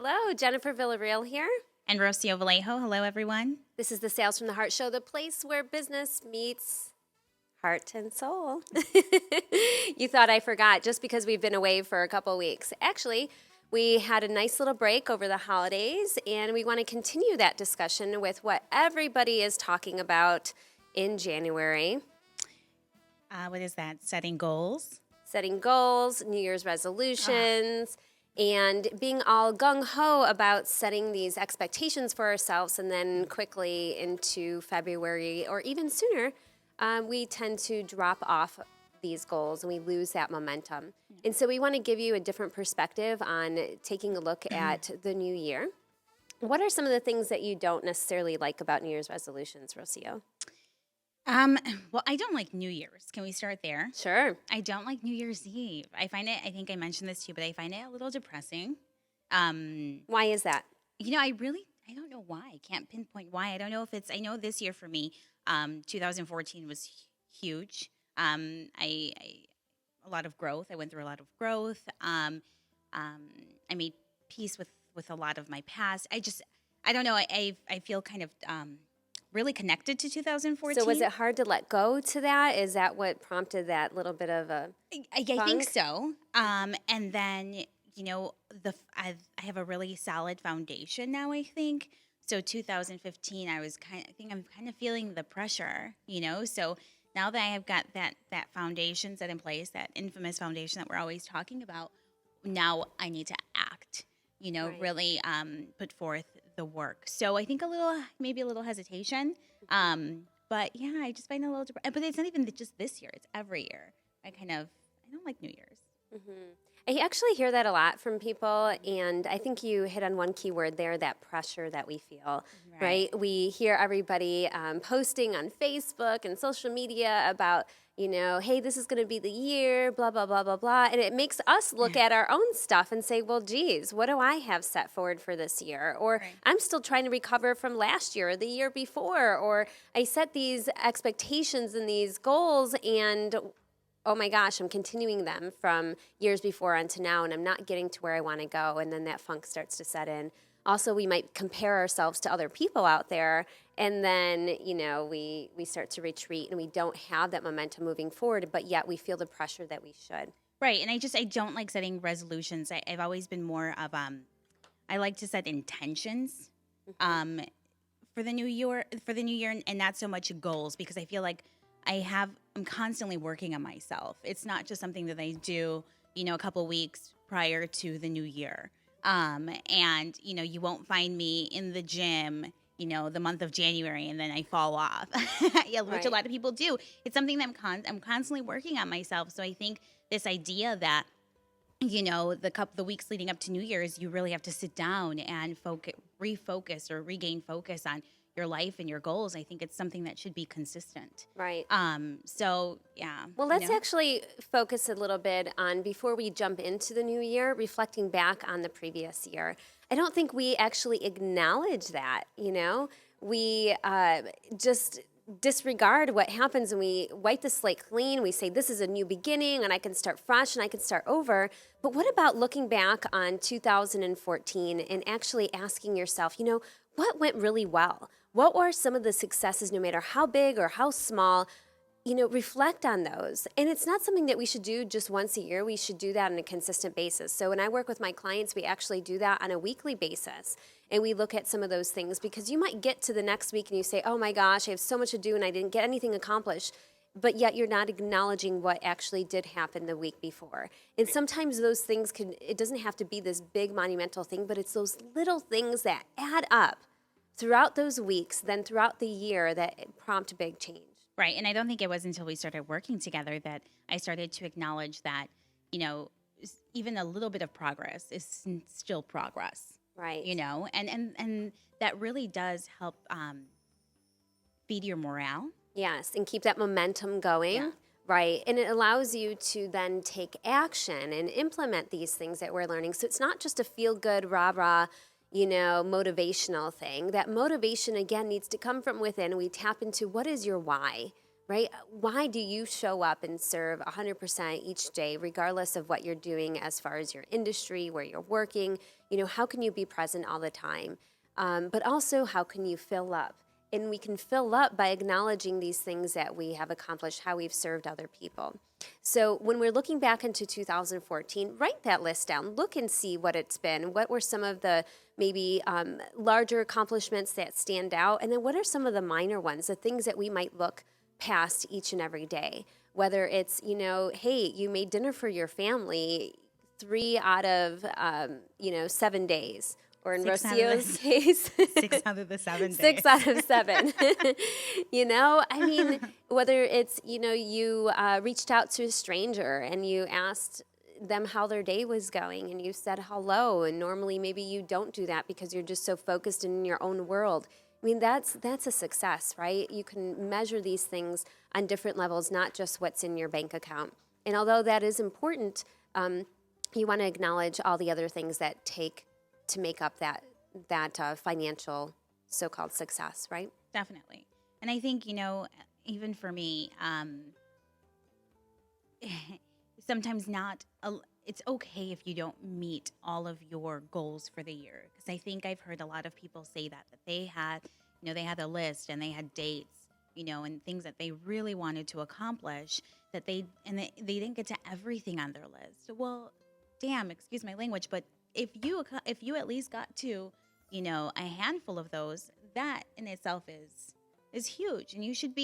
Hello, Jennifer Villarreal here. And Rocio Vallejo. Hello, everyone. This is the Sales from the Heart Show, the place where business meets heart and soul. You thought I forgot just because we've been away for a couple weeks. Actually, we had a nice little break over the holidays, and we want to continue that discussion with what everybody is talking about in January. What is that? Setting goals. Setting goals, New Year's resolutions, and being all gung-ho about setting these expectations for ourselves, and then quickly into February or even sooner, we tend to drop off these goals and we lose that momentum. And so we want to give you a different perspective on taking a look at the new year. What are some of the things that you don't necessarily like about New Year's resolutions, Rocio? Well, I don't like New Year's. Can we start there? Sure. I don't like New Year's Eve. I think I mentioned this too, but I find it a little depressing. Why is that? I don't know why. I can't pinpoint why. I don't know if I know this year for me, 2014 was huge. I a lot of growth. I went through a lot of growth. I made peace with a lot of my past. I don't know. I feel kind of really connected to 2014. So was it hard to let go to that? Is that what prompted that little bit of a I think so. And then, I have a really solid foundation now, I think. So 2015, I'm kind of feeling the pressure, So now that I have got that foundation set in place, that infamous foundation that we're always talking about, now I need to act, Right. really put forth the work. So I think maybe a little hesitation. But yeah, I just find it a little different. But it's not even just this year; it's every year. I don't like New Year's. I actually hear that a lot from people, and I think you hit on one key word there, that pressure that we feel, right? We hear everybody posting on Facebook and social media about, hey, this is going to be the year, blah, blah, blah, blah, blah. And it makes us look at our own stuff and say, well, geez, what do I have set forward for this year? Or I'm still trying to recover from last year or the year before, or I set these expectations and these goals, and oh my gosh, I'm continuing them from years before onto now, and I'm not getting to where I want to go, and then that funk starts to set in. Also, we might compare ourselves to other people out there, and then, we start to retreat, and we don't have that momentum moving forward, but yet we feel the pressure that we should. Right, and I don't like setting resolutions. I've always been more of I like to set intentions for the new year, and not so much goals, because I feel like I'm constantly working on myself. It's not just something that I do, a couple weeks prior to the new year. And you won't find me in the gym, the month of January, and then I fall off, which a lot of people do. It's something that I'm constantly working on myself. So I think this idea that, the weeks leading up to New Year's, you really have to sit down and refocus or regain focus on your life and your goals. I think it's something that should be consistent. Right. So yeah. Well, let's actually focus a little bit on, before we jump into the new year, reflecting back on the previous year. I don't think we actually acknowledge that, We just disregard what happens, and we wipe the slate clean. We say, this is a new beginning, and I can start fresh, and I can start over. But what about looking back on 2014 and actually asking yourself, what went really well? What were some of the successes, no matter how big or how small? Reflect on those. And it's not something that we should do just once a year. We should do that on a consistent basis. So when I work with my clients, we actually do that on a weekly basis. And we look at some of those things, because you might get to the next week and you say, oh my gosh, I have so much to do and I didn't get anything accomplished. But yet you're not acknowledging what actually did happen the week before. And sometimes those things it doesn't have to be this big monumental thing, but it's those little things that add up throughout those weeks, then throughout the year, that prompt big change. Right. And I don't think it was until we started working together that I started to acknowledge that, even a little bit of progress is still progress. Right. And that really does help feed your morale. Yes. And keep that momentum going. Yeah. Right. And it allows you to then take action and implement these things that we're learning. So it's not just a feel good, rah-rah, motivational thing. That motivation, again, needs to come from within. We tap into, what is your why? right? Why do you show up and serve 100% each day, regardless of what you're doing as far as your industry, where you're working? How can you be present all the time? But also, how can you fill up? And we can fill up by acknowledging these things that we have accomplished, how we've served other people. So when we're looking back into 2014, write that list down. Look and see what it's been. What were some of the maybe larger accomplishments that stand out? And then what are some of the minor ones, the things that we might look past each and every day? Whether it's, hey, you made dinner for your family 3 out of, 7 days. Or in Rocio's case, 6 out of the 7 days. 6 out of 7. Whether it's, you reached out to a stranger and you asked them how their day was going and you said hello. And normally maybe you don't do that because you're just so focused in your own world. That's a success, right? You can measure these things on different levels, not just what's in your bank account. And although that is important, you want to acknowledge all the other things that take to make up that financial so-called success, right? Definitely. And I think, even for me, sometimes it's okay if you don't meet all of your goals for the year. Because I think I've heard a lot of people say that they had a list and they had dates, and things that they really wanted to accomplish that they didn't get to everything on their list. Well, damn, excuse my language, but if you at least got to, a handful of those, that in itself is huge. And you should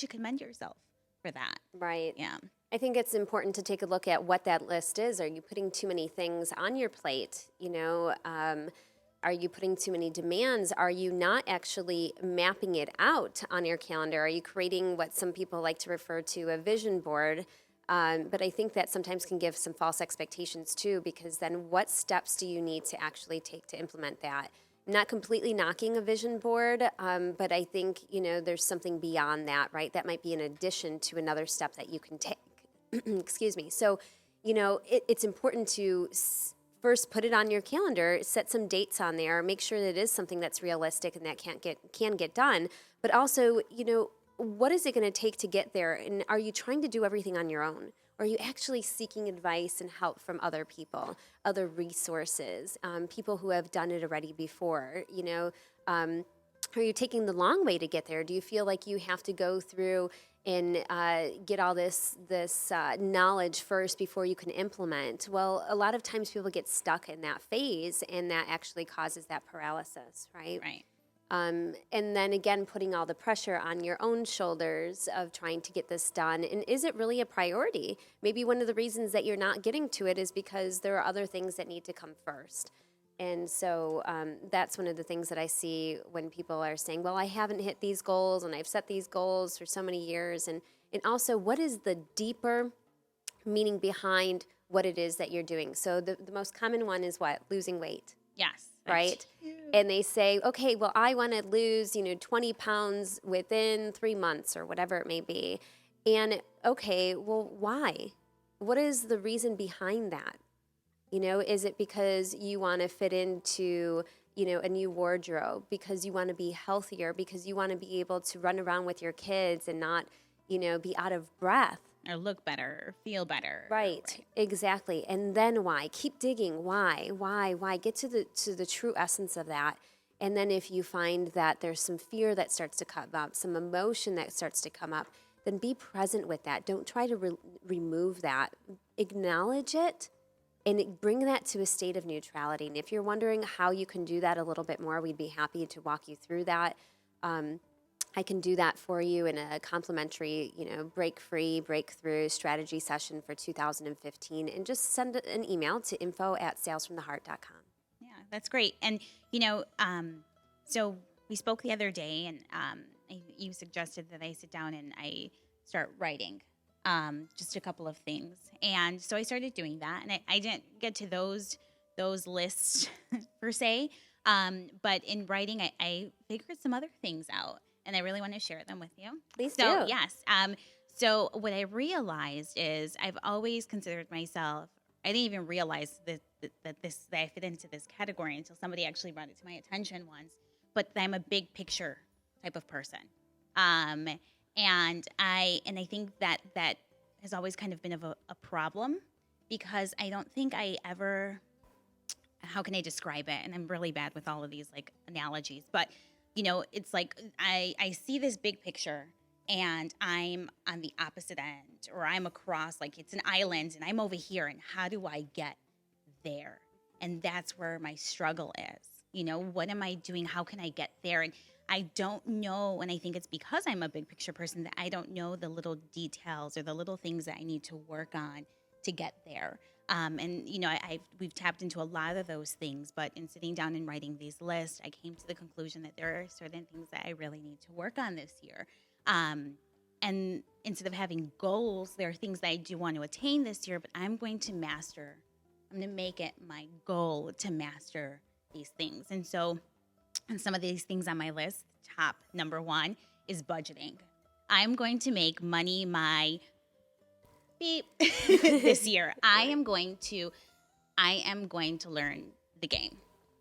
commend yourself for that. Right. Yeah. I think it's important to take a look at what that list is. Are you putting too many things on your plate? Are you putting too many demands? Are you not actually mapping it out on your calendar? Are you creating what some people like to refer to a vision board? But I think that sometimes can give some false expectations too, because then what steps do you need to actually take to implement that? I'm not completely knocking a vision board, but I think, there's something beyond that, right? That might be in addition to another step that you can take. Excuse me. So, it's important to first put it on your calendar, set some dates on there, make sure that it is something that's realistic and that can get done. But also, what is it going to take to get there? And are you trying to do everything on your own? Or are you actually seeking advice and help from other people, other resources, people who have done it already before? Are you taking the long way to get there? Do you feel like you have to go through and get all this knowledge first before you can implement? Well, a lot of times people get stuck in that phase, and that actually causes that paralysis, right? Right. And then again, putting all the pressure on your own shoulders of trying to get this done. And is it really a priority? Maybe one of the reasons that you're not getting to it is because there are other things that need to come first. And so that's one of the things that I see when people are saying, well, I haven't hit these goals and I've set these goals for so many years. And also, what is the deeper meaning behind what it is that you're doing? So the most common one is what? Losing weight. Yes. Right? And they say, okay, well, I want to lose, 20 pounds within 3 months or whatever it may be. And okay, well, why? What is the reason behind that? Is it because you want to fit into, a new wardrobe, because you want to be healthier, because you want to be able to run around with your kids and not, be out of breath? Or look better, or feel better. Right, exactly. And then why? Keep digging. Why? Get to the true essence of that. And then if you find that there's some fear that starts to come up, some emotion that starts to come up, then be present with that. Don't try to remove that. Acknowledge it and bring that to a state of neutrality. And if you're wondering how you can do that a little bit more, we'd be happy to walk you through that. I can do that for you in a complimentary, break-free, breakthrough strategy session for 2015. And just send an email to info@salesfromtheheart.com. Yeah, that's great. And, so we spoke the other day, and you suggested that I sit down and I start writing just a couple of things. And so I started doing that. And I didn't get to those lists per se. But in writing, I figured some other things out. And I really want to share them with you. Please do. do. Yes. So what I realized is I've always considered myself, I didn't even realize that I fit into this category until somebody actually brought it to my attention once, but I'm a big picture type of person. And I think that has always kind of been of a problem, because I don't think I ever, how can I describe it? And I'm really bad with all of these like analogies, but it's like I see this big picture and I'm on the opposite end, or I'm across, like it's an island and I'm over here, and how do I get there? And that's where my struggle is. What am I doing? How can I get there? And I don't know, and I think it's because I'm a big picture person that I don't know the little details or the little things that I need to work on to get there. And we've tapped into a lot of those things, but in sitting down and writing these lists, I came to the conclusion that there are certain things that I really need to work on this year. And instead of having goals, there are things that I do want to attain this year, but I'm going to make it my goal to master these things. And so, and some of these things on my list, top number one is budgeting. I'm going to make money my beep this year. I am going to learn the game,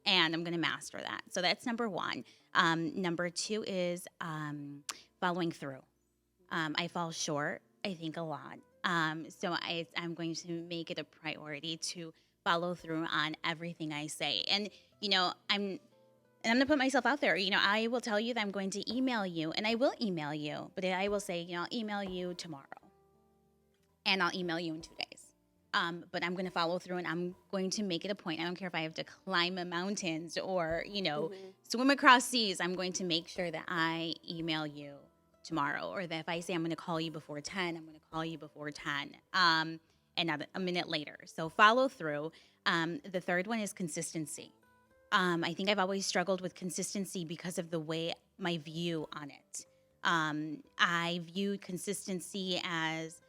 and I'm going to master that. So that's number one. Number two is following through. I fall short, I think, a lot. So I'm going to make it a priority to follow through on everything I say. And, I'm going to put myself out there. I will tell you that I'm going to email you, and I will email you, but I will say, I'll email you tomorrow, and I'll email you in 2 days. But I'm going to follow through, and I'm going to make it a point. I don't care if I have to climb mountains or, swim across seas. I'm going to make sure that I email you tomorrow, or that if I say I'm going to call you before 10, I'm going to call you before 10, and not a minute later. So follow through. The third one is consistency. I think I've always struggled with consistency because of the way my view on it. I view consistency as,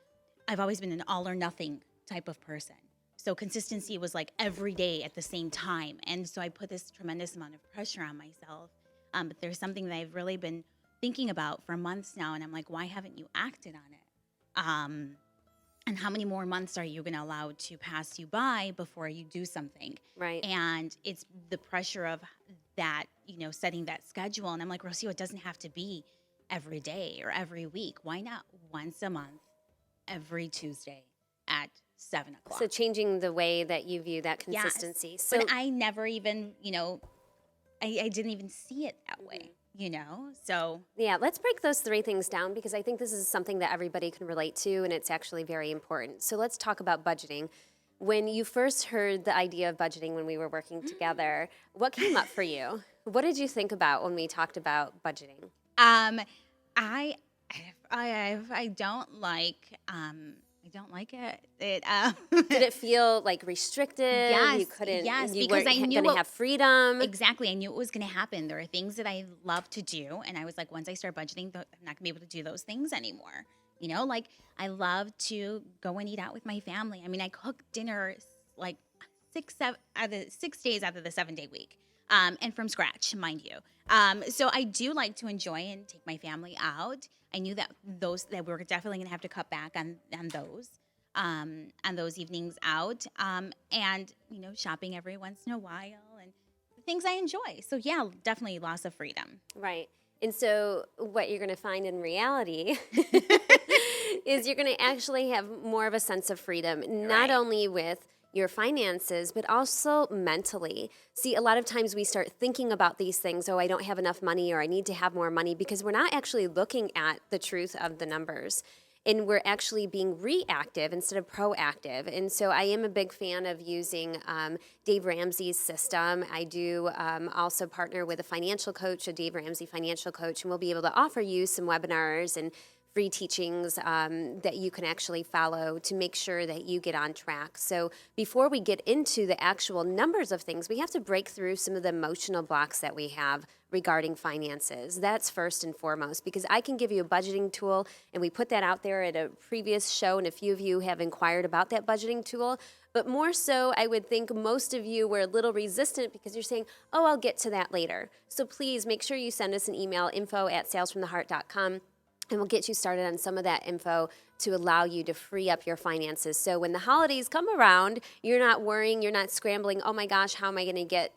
I've always been an all or nothing type of person. So consistency was like every day at the same time. And so I put this tremendous amount of pressure on myself. But there's something that I've really been thinking about for months now. And I'm like, why haven't you acted on it? And how many more months are you going to allow to pass you by before you do something? Right. And it's the pressure of that, setting that schedule. And I'm like, Rocio, it doesn't have to be every day or every week. Why not once a month, every Tuesday at 7 o'clock? So changing the way that you view that consistency. Yes. So but I never even, I didn't even see it that way. So yeah, let's break those three things down, because I think this is something that everybody can relate to, and it's actually very important. So let's talk about budgeting. When you first heard the idea of budgeting when we were working together, what came up for you? What did you think about when we talked about budgeting? I don't like it. Did it feel like restrictive? Yes, You couldn't. yes, You because weren't I knew going to have freedom. Exactly. I knew it was going to happen. There are things that I love to do. And I was like, once I start budgeting, I'm not going to be able to do those things anymore. Like I love to go and eat out with my family. I mean, I cook dinner like 6 days out of the 7-day week. And from scratch, mind you. So I do like to enjoy and take my family out. I knew that we were definitely going to have to cut back on those evenings out, and shopping every once in a while, and the things I enjoy. So yeah, definitely loss of freedom. Right. And so what you're going to find in reality is you're going to actually have more of a sense of freedom, not only with your finances, but also mentally. See, a lot of times we start thinking about these things, I don't have enough money, or I need to have more money, because we're not actually looking at the truth of the numbers. And we're actually being reactive instead of proactive. And so I am a big fan of using Dave Ramsey's system. I do also partner with a financial coach, a Dave Ramsey financial coach, and we'll be able to offer you some webinars and free teachings that you can actually follow to make sure that you get on track. So before we get into the actual numbers of things, we have to break through some of the emotional blocks that we have regarding finances. That's first and foremost, because I can give you a budgeting tool, and we put that out there at a previous show, and a few of you have inquired about that budgeting tool. But more so, I would think most of you were a little resistant because you're saying, I'll get to that later. So please make sure you send us an email, info@salesfromtheheart.com. And we'll get you started on some of that info to allow you to free up your finances. So when the holidays come around, you're not worrying, you're not scrambling, oh my gosh, how am I going to get,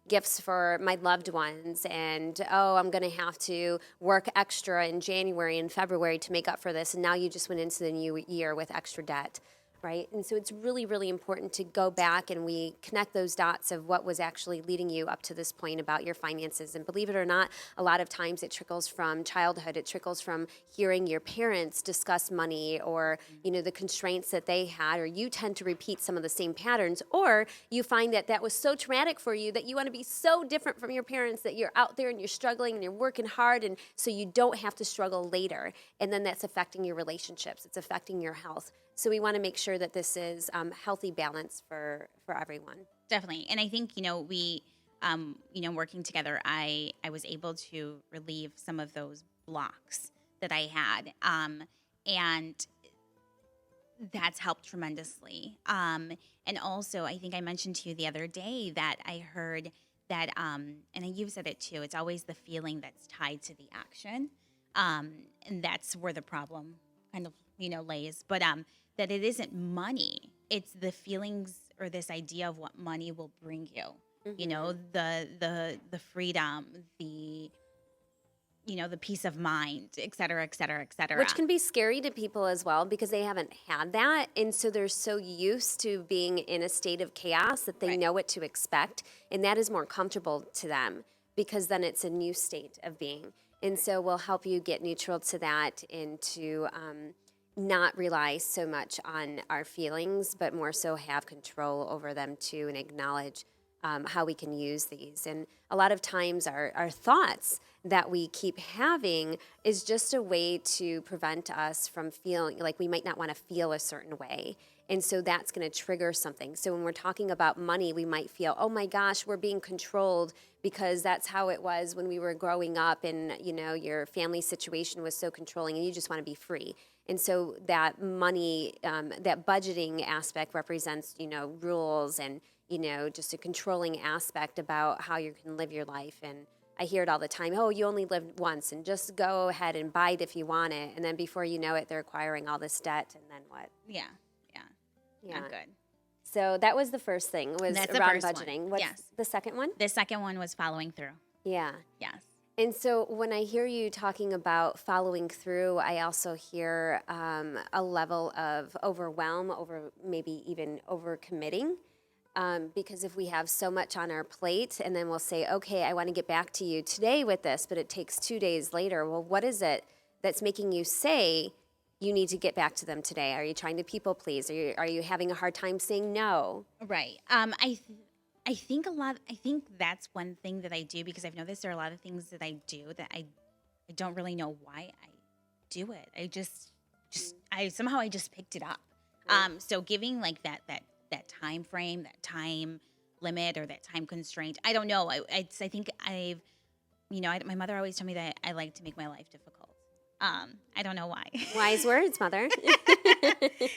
gifts for my loved ones, and oh, I'm going to have to work extra in January and February to make up for this, and now you just went into the new year with extra debt. Right? And so it's really, really important to go back and we connect those dots of what was actually leading you up to this point about your finances. And believe it or not, a lot of times it trickles from childhood. It trickles from hearing your parents discuss money or, the constraints that they had, or you tend to repeat some of the same patterns, or you find that that was so traumatic for you that you want to be so different from your parents that you're out there and you're struggling and you're working hard, and so you don't have to struggle later. And then that's affecting your relationships. It's affecting your health. So we want to make sure that this is healthy balance for everyone. Definitely. And I think, we, working together, I was able to relieve some of those blocks that I had. And that's helped tremendously. And also, I think I mentioned to you the other day that I heard that, and you've said it too, it's always the feeling that's tied to the action. And that's where the problem kind of, lays. But that it isn't money. It's the feelings or this idea of what money will bring you. The freedom, the peace of mind, et cetera, et cetera, et cetera. Which can be scary to people as well because they haven't had that. And so they're so used to being in a state of chaos that they know what to expect. And that is more comfortable to them because then it's a new state of being. And so we'll help you get neutral to that and to not rely so much on our feelings, but more so have control over them too, and acknowledge how we can use these. And a lot of times our thoughts that we keep having is just a way to prevent us from feeling like we might not want to feel a certain way. And so that's going to trigger something. So when we're talking about money, we might feel, oh my gosh, we're being controlled because that's how it was when we were growing up and, your family situation was so controlling and you just want to be free. And so that money, that budgeting aspect represents, rules and, just a controlling aspect about how you can live your life. And I hear it all the time. Oh, you only live once and just go ahead and buy it if you want it. And then before you know it, they're acquiring all this debt. And then what? Yeah. Not good. So that was the first thing, was That's the around first budgeting. one. What's Yes. the second one? The second one was following through. Yeah. Yes. And so when I hear you talking about following through, I also hear a level of overwhelm, over maybe even overcommitting. Because if we have so much on our plate and then we'll say, okay, I want to get back to you today with this, but it takes 2 days later. Well, what is it that's making you say you need to get back to them today? Are you trying to people please? Are you having a hard time saying no? Right. I think that's one thing that I do, because I've noticed there are a lot of things that I do that I don't really know why I do it. I just picked it up. So giving like that time frame, that time limit, or that time constraint, I don't know. I think my mother always told me that I like to make my life difficult. I don't know why. Wise words, Mother.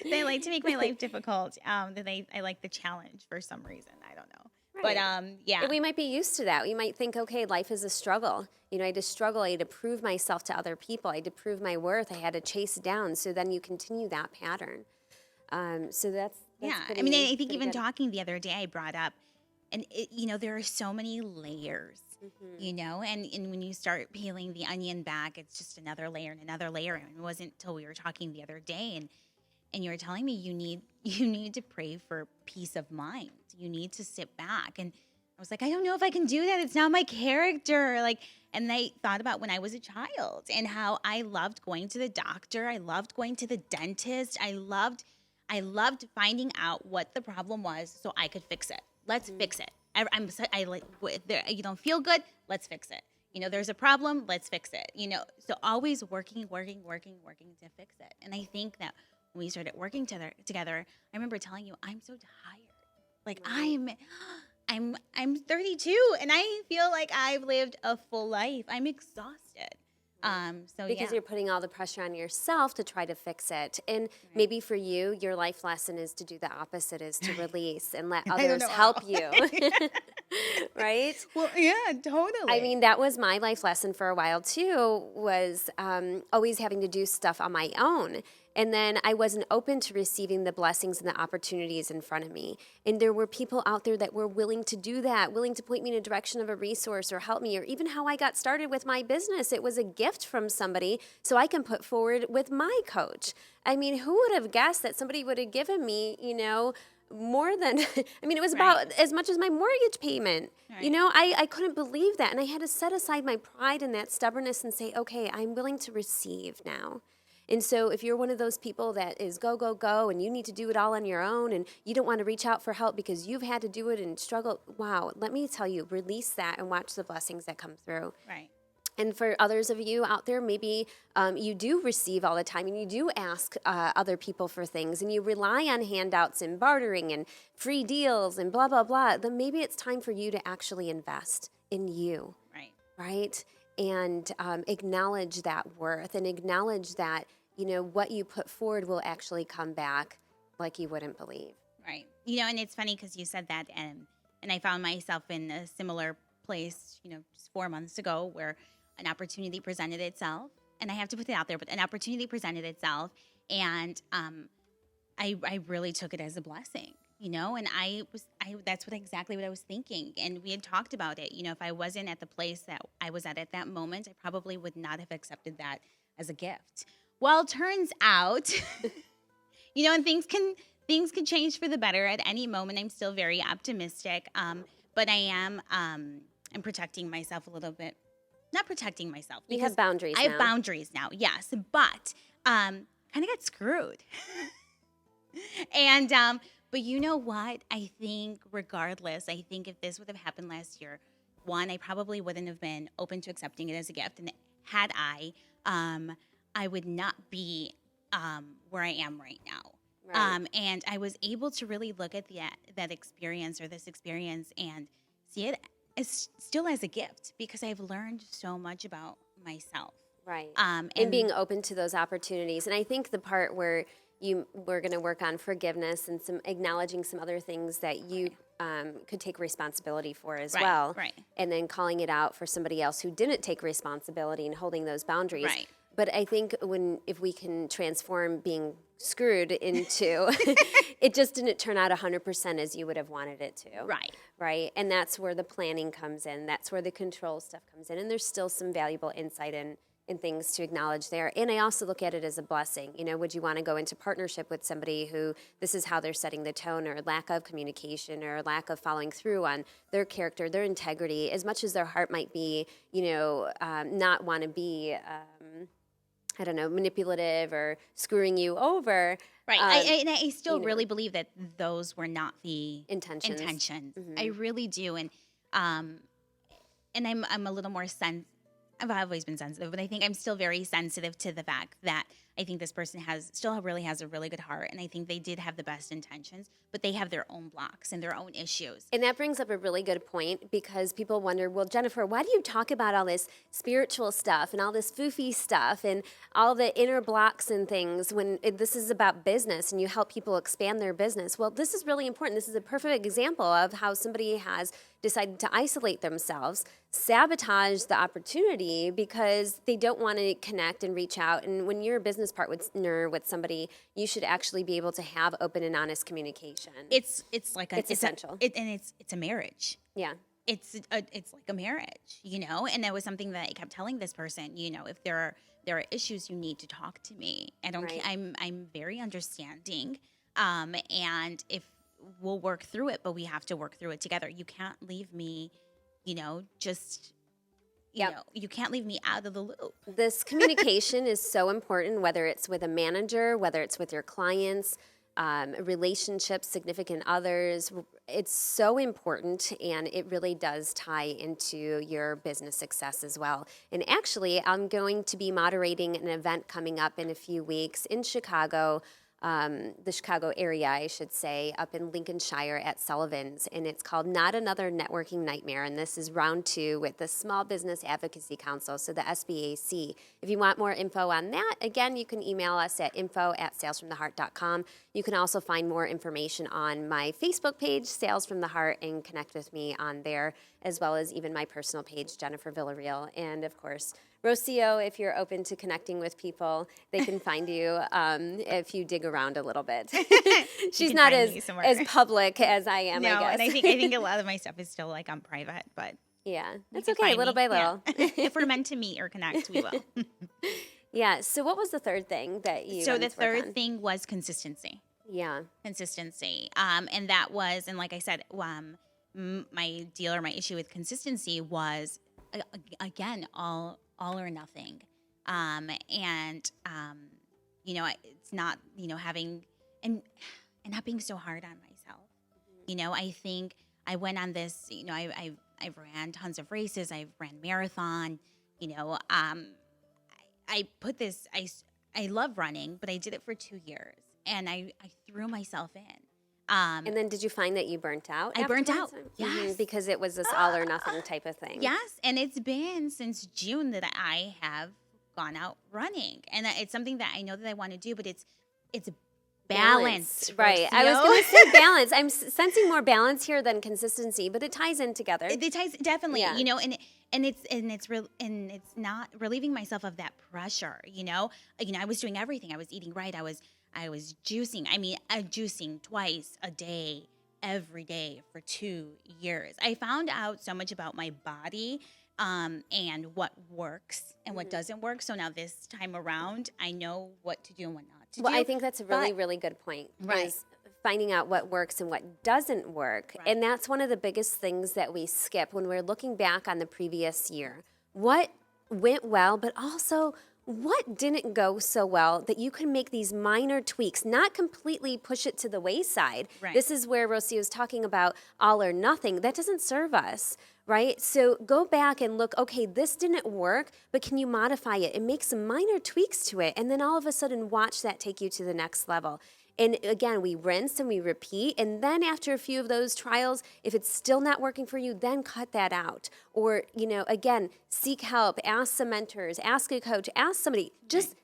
They like to make my life difficult. That I like the challenge for some reason. I don't know. Right. But yeah. We might be used to that. We might think, okay, life is a struggle. I had to struggle. I had to prove myself to other people. I had to prove my worth. I had to chase down. So then you continue that pattern. So that's yeah. pretty, I think even good. talking the other day, I brought up, and there are so many layers. And when you start peeling the onion back, it's just another layer and another layer. And it wasn't until we were talking the other day and you were telling me you need to pray for peace of mind. You need to sit back. And I was like, I don't know if I can do that. It's not my character. And I thought about when I was a child and how I loved going to the doctor. I loved going to the dentist. I loved finding out what the problem was so I could fix it. Let's fix it. You don't feel good. Let's fix it. There's a problem. Let's fix it. So always working to fix it. And I think that when we started working together, I remember telling you, I'm so tired. I'm 32 and I feel like I've lived a full life. I'm exhausted. Because you're putting all the pressure on yourself to try to fix it. And maybe for you, your life lesson is to do the opposite, is to release and let others help you. Right? Well, yeah, totally. That was my life lesson for a while too, was always having to do stuff on my own. And then I wasn't open to receiving the blessings and the opportunities in front of me. And there were people out there that were willing to do that, willing to point me in a direction of a resource or help me, or even how I got started with my business. It was a gift from somebody so I can put forward with my coach. I mean, who would have guessed that somebody would have given me, more than, I mean, it was about as much as my mortgage payment. Right. I couldn't believe that. And I had to set aside my pride and that stubbornness and say, okay, I'm willing to receive now. And so if you're one of those people that is go, go, go, and you need to do it all on your own, and you don't want to reach out for help because you've had to do it and struggle, wow, let me tell you, release that and watch the blessings that come through. Right. And for others of you out there, maybe you do receive all the time and you do ask other people for things and you rely on handouts and bartering and free deals and blah, blah, blah. Then maybe it's time for you to actually invest in you, Right. right? And acknowledge that worth and acknowledge that, what you put forward will actually come back like you wouldn't believe. Right. And it's funny because you said that, and I found myself in a similar place, just 4 months ago where an opportunity presented itself, and I have to put it out there, but an opportunity presented itself, and I really took it as a blessing, and that's exactly what I was thinking, and we had talked about it. If I wasn't at the place that I was at that moment, I probably would not have accepted that as a gift. Well, turns out, and things can change for the better at any moment. I'm still very optimistic, but I am I'm protecting myself a little bit. Not protecting myself. You have boundaries I have now. boundaries now, yes. But kind of got screwed. And but you know what? I think regardless, I think if this would have happened last year, one, I probably wouldn't have been open to accepting it as a gift. And had I would not be where I am right now. Right. And I was able to really look at that experience or this experience and see it still as a gift because I've learned so much about myself. Right. And being open to those opportunities. And I think the part where we're going to work on forgiveness and some acknowledging some other things that you could take responsibility for as well. Right. And then calling it out for somebody else who didn't take responsibility and holding those boundaries. Right. But I think if we can transform being screwed into, it just didn't turn out 100% as you would have wanted it to. Right. Right. And that's where the planning comes in. That's where the control stuff comes in. And there's still some valuable insight and things to acknowledge there. And I also look at it as a blessing. Would you want to go into partnership with somebody who this is how they're setting the tone, or lack of communication, or lack of following through on their character, their integrity, as much as their heart might be, not want to be, manipulative or screwing you over. Right. I still really believe that those were not the Intentions. Mm-hmm. I really do. And I'm a little more I've always been sensitive, but I think I'm still very sensitive to the fact that I think this person really has a really good heart, and I think they did have the best intentions, but they have their own blocks and their own issues. And that brings up a really good point, because people wonder, well, Jennifer, why do you talk about all this spiritual stuff and all this foofy stuff and all the inner blocks and things when this is about business and you help people expand their business? Well, this is really important. This is a perfect example of how somebody has decided to isolate themselves, sabotage the opportunity because they don't want to connect and reach out. And when you're a business partner with somebody, you should actually be able to have open and honest communication. It's essential. It's a marriage. Yeah. It's like a marriage, and that was something that I kept telling this person, if there are issues, you need to talk to me. I don't Right. I'm very understanding. And if we'll work through it, but we have to work through it together. You can't leave me, just you can't leave me out of the loop. This communication is so important, whether it's with a manager, whether it's with your clients, relationships, significant others. It's so important, and it really does tie into your business success as well. And actually, I'm going to be moderating an event coming up in a few weeks in Chicago, the Chicago area, I should say, up in Lincolnshire at Sullivan's, and it's called Not Another Networking Nightmare, and this is round 2 with the Small Business Advocacy Council, so the SBAC. If you want more info on that, again, you can email us at info@salesfromtheheart.com. You can also find more information on my Facebook page, Sales from the Heart, and connect with me on there, as well as even my personal page, Jennifer Villarreal, and of course, Rocio, if you're open to connecting with people, they can find you if you dig around a little bit. She's can not find me somewhere. as public as I am, No, I guess. and I think a lot of my stuff is still like on private, but yeah, you that's can okay, find little me. by little. Yeah. If we're meant to meet or connect, we will. Yeah, so what was the third thing that you So wanted the to work third on? thing was consistency. Yeah. Consistency. And that was, and like I said, my deal or my issue with consistency was again all or nothing. And it's not having and not being so hard on myself. I think I went on this. I've ran tons of races. I've ran marathon. I put this. I love running, but I did it for 2 years, and I threw myself in. And then did you find that you burnt out? I burnt afterwards? out. Mhm, Yes. because it was this all or nothing type of thing. Yes, and it's been since June that I have gone out running, and it's something that I know that I want to do, but it's balance, Right. I was Rocio. going to say balance. I'm sensing more balance here than consistency, but it ties in together. It ties definitely, Yeah. and it's not relieving myself of that pressure. I was doing everything. I was eating right. I was juicing. I mean, juicing twice a day, every day for 2 years. I found out so much about my body, and what works and what doesn't work. So now this time around, I know what to do and what not to Well, do. I think that's a really, But- really good point. Right. Is finding out what works and what doesn't work. Right. And that's one of the biggest things that we skip when we're looking back on the previous year. What went well, but also what didn't go so well that you can make these minor tweaks, not completely push it to the wayside. Right. This is where Rocio is talking about all or nothing. That doesn't serve us, right? So go back and look, okay, this didn't work, but can you modify it and make some minor tweaks to it? And then all of a sudden watch that take you to the next level. And again, we rinse and we repeat. And then after a few of those trials, if it's still not working for you, then cut that out. Or, again, seek help, ask some mentors, ask a coach, ask somebody. Just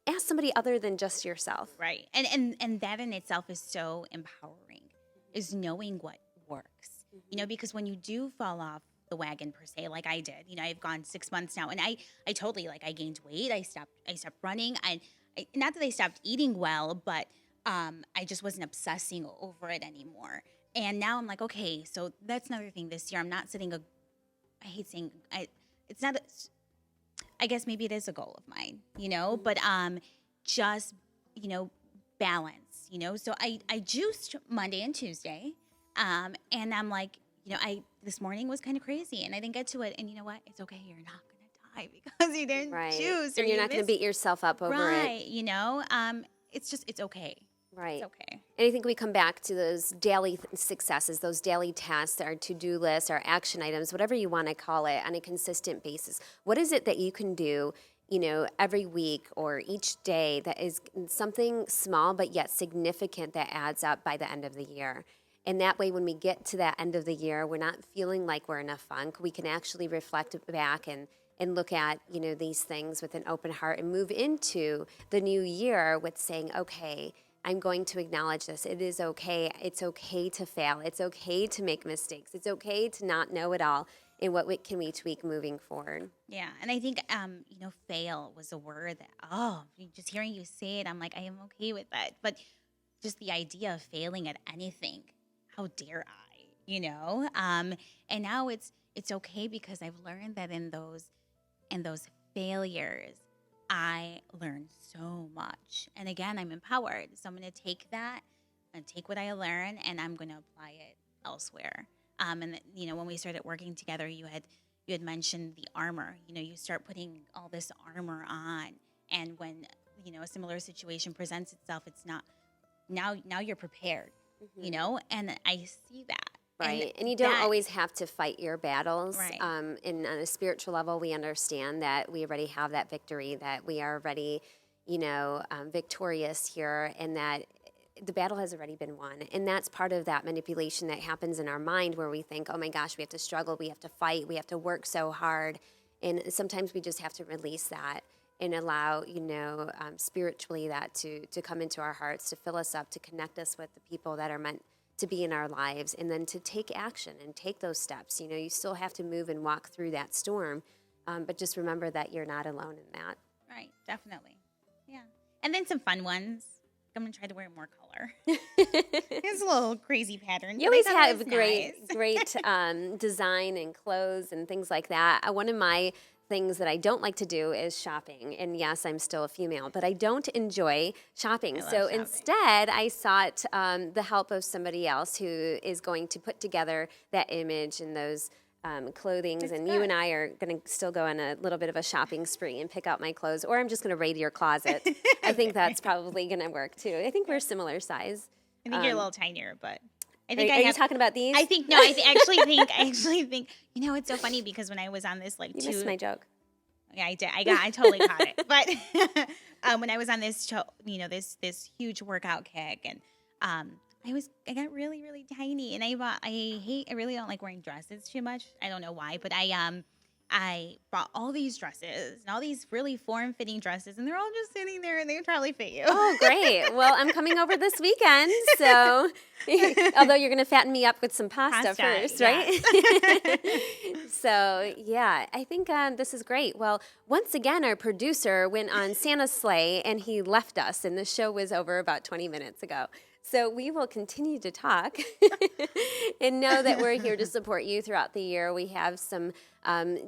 ask somebody other than just yourself. Right. And that in itself is so empowering, is knowing what works. Because when you do fall off the wagon per se, like I did, I've gone 6 months now, and I totally, I gained weight. I stopped running. Not that I stopped eating well, but I just wasn't obsessing over it anymore. And now I'm like, okay, so that's another thing this year. I'm not setting I hate saying, it's not, I guess maybe it is a goal of mine, but just, balance, So I juiced Monday and Tuesday. And I'm like, this morning was kind of crazy and I didn't get to it. And you know what? It's okay. You're not going to die because you didn't Right. juice. And you're not going to beat yourself up over right. it. It's okay. Right. It's okay. And I think we come back to those daily successes, those daily tasks, our to-do lists, our action items, whatever you want to call it, on a consistent basis. What is it that you can do, every week or each day that is something small but yet significant that adds up by the end of the year? And that way, when we get to that end of the year, we're not feeling like we're in a funk. We can actually reflect back and look at, these things with an open heart and move into the new year with saying, okay, I'm going to acknowledge this. It is okay. It's okay to fail. It's okay to make mistakes. It's okay to not know it all. And what can we tweak moving forward? Yeah. And I think, fail was a word that, just hearing you say it, I'm like, I am okay with that. But just the idea of failing at anything, how dare I, and now it's okay because I've learned that in those failures, I learned so much. And again, I'm empowered. So I'm going to take that and take what I learn and I'm going to apply it elsewhere. And when we started working together, you had mentioned the armor. You start putting all this armor on, and when a similar situation presents itself, it's not now you're prepared. And I see that. Right. And you don't always have to fight your battles. Right. And on a spiritual level, we understand that we already have that victory, that we are already, victorious here, and that the battle has already been won. And that's part of that manipulation that happens in our mind where we think, oh my gosh, we have to struggle, we have to fight, we have to work so hard. And sometimes we just have to release that and allow, spiritually that to come into our hearts, to fill us up, to connect us with the people that are meant to be in our lives, and then to take action and take those steps. You still have to move and walk through that storm, But just remember that you're not alone in that. Right, definitely. Yeah. And then some fun ones. I'm going to try to wear more color. You It's a little crazy pattern. always but I thought it have was great, nice. great design and clothes and things like that. One of my things that I don't like to do is shopping. And yes, I'm still a female, but I don't enjoy shopping. love So shopping. instead, I sought the help of somebody else who is going to put together that image and those clothings. It's And you good. and I are going to still go on a little bit of a shopping spree and pick out my clothes, or I'm just going to raid your closet. I think that's probably going to work too. I think we're similar size. I think you're a little tinier, but I Are, think are I you have. talking about these? I think no. I actually think. You know, it's so funny because when I was on this like You missed my joke. Yeah, I did. I totally caught it. But when I was on this show, this huge workout kick, and I got really, really tiny, and I really don't like wearing dresses too much. I don't know why, but I bought all these dresses and all these really form-fitting dresses, and they're all just sitting there, and they probably fit you. Oh, great. Well, I'm coming over this weekend, so although you're going to fatten me up with some pasta first, right? So, yeah, I think this is great. Well, once again, our producer went on Santa's sleigh, and he left us, and the show was over about 20 minutes ago. So we will continue to talk and know that we're here to support you throughout the year. We have some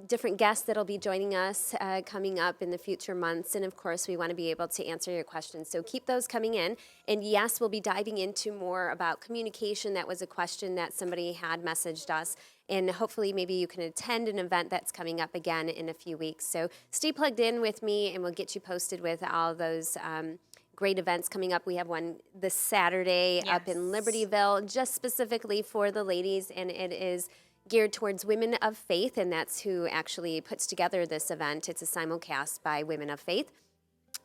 different guests that'll be joining us coming up in the future months. And of course, we want to be able to answer your questions. So keep those coming in. And yes, we'll be diving into more about communication. That was a question that somebody had messaged us. And hopefully maybe you can attend an event that's coming up again in a few weeks. So stay plugged in with me and we'll get you posted with all those great events coming up. We have one this Saturday up in Yes. Libertyville, just specifically for the ladies, and it is geared towards Women of Faith, and that's who actually puts together this event. It's a simulcast by Women of Faith,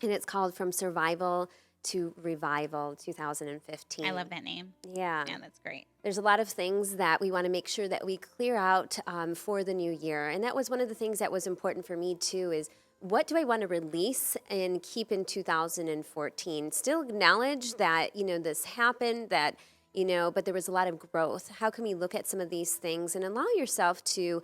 and it's called From Survival to Revival 2015. I love that name. Yeah. Yeah, that's great. There's a lot of things that we want to make sure that we clear out for the new year, and that was one of the things that was important for me too, is what do I want to release and keep in 2014? Still acknowledge that, this happened, that, but there was a lot of growth. How can we look at some of these things and allow yourself to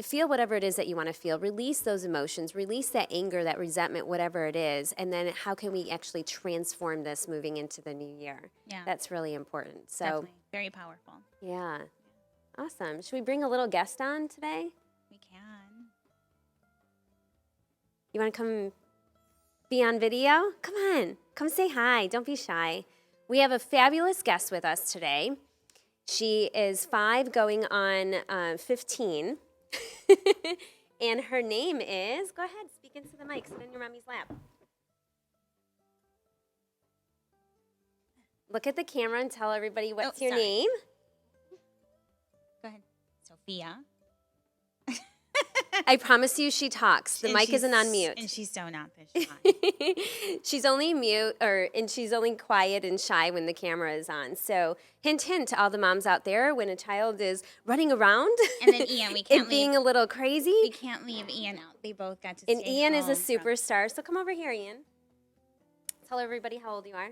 feel whatever it is that you want to feel, release those emotions, release that anger, that resentment, whatever it is, and then how can we actually transform this moving into the new year? Yeah. That's really important. So, Definitely. Very powerful. yeah. Awesome. Should we bring a little guest on today? We can. You want to come be on video? Come on. Come say hi. Don't be shy. We have a fabulous guest with us today. She is 5 going on 15. And her name is, go ahead, speak into the mic. Sit in your mommy's lap. Look at the camera and tell everybody what's your sorry. name. Go ahead. Sophia. I promise you she talks. The And mic isn't on she's- mute. And she's so not this shy. She's only mute, and she's only quiet and shy when the camera is on. So, hint, hint to all the moms out there: when a child is running around, And then Ian, we can't and being a little crazy, We can't leave Ian out. They both got to and stay Ian is a home from- superstar. So come over here, Ian. Tell everybody how old you are,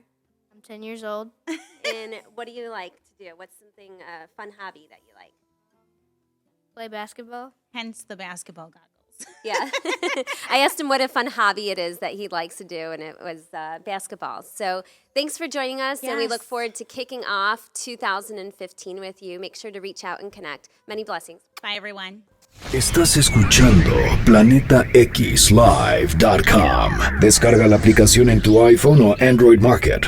I'm 10 years old. and what do you like to do? What's something fun hobby that you like? Play basketball. Hence the basketball goggles. Yeah. I asked him what a fun hobby it is that he likes to do, and it was basketball. So thanks for joining us, and we look Yes. forward to kicking off 2015 with you. Make sure to reach out and connect. Many blessings. Bye, everyone. Estás escuchando PlanetaXLive.com. Descarga la aplicación en tu iPhone o Android Market.